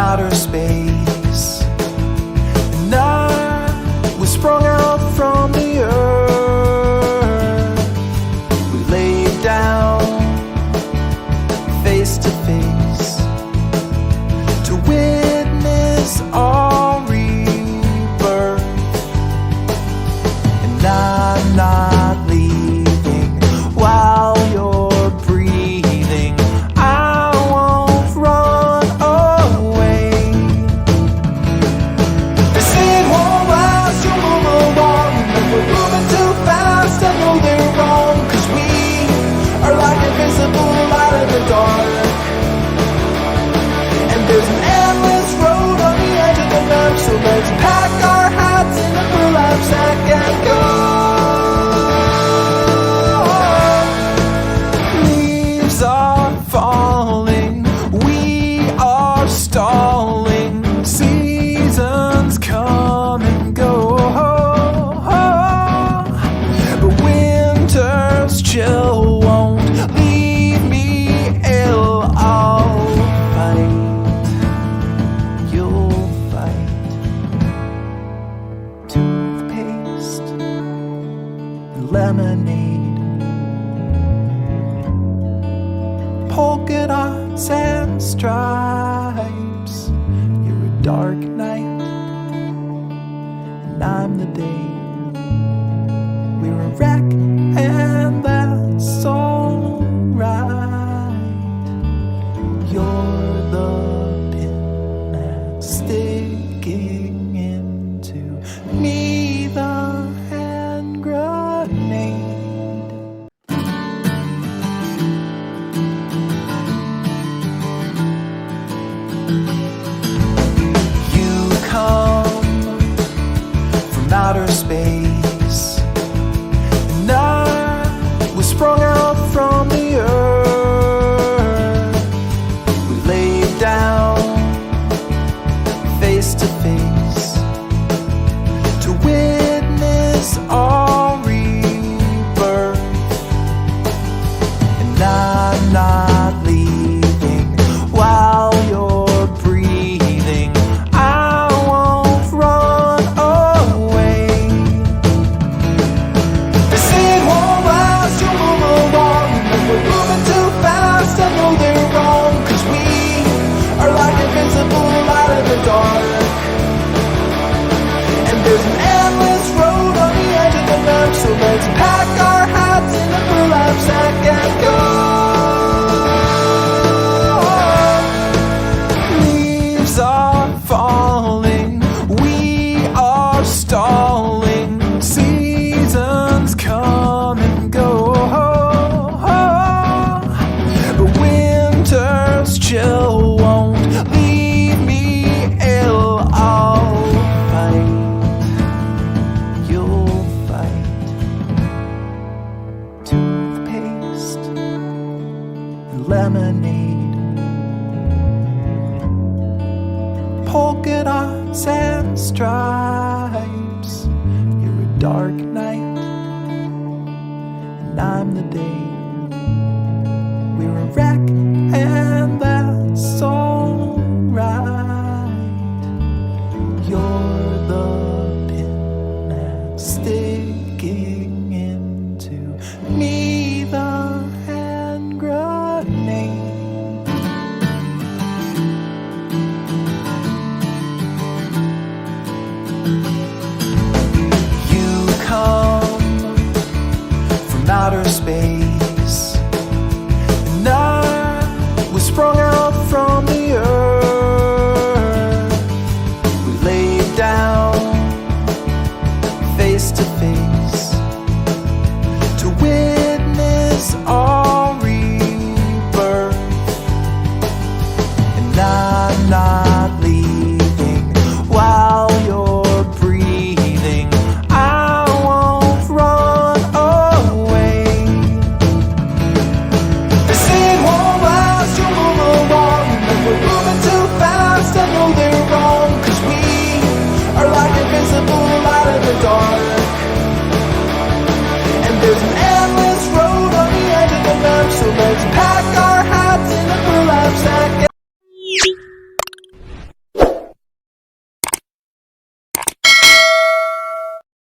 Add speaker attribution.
Speaker 1: outer space, and I was sprung out from the earth. We laid down face to face to witness our rebirth, and I'm not leaving while you're breathing. I won't run away. This ain't won't last, you'll move along. If we're moving too fast, I know they're wrong, 'cause we are like invisible light in the dark. And there's an endless road on the edge of the map, so let's pack our hats in a burlap sack and go. Leaves are falling, we are stalling. Seasons come and go, but winter's chill won't leave me ill. I'll fight, you'll fight. Toothpaste and lemonade, polka dots and stripes. You're a dark night, and I'm the day. We're a wreck, and that's alright. You're the pin that's sticking into me, the hand grenade. You come from outer space, and I was sprung out from the earth. We laid down face to face to witness our rebirth, and I'm not leaving while you're breathing. I won't run away. This ain't won't last, you'll move along. If we're moving too fast, I know they're wrong, 'cause we are like invisible light in the dark. And there's an endless road on the edge of the map, so let's pack our hats in a burlap sack and go. Leaves are falling, we are stalling. Seasons come and go, but winter's chill won't leave me ill. I'll fight, you'll fight. Toothpaste and lemonade, polka dots and stripes. You're a dark night, and I'm the day.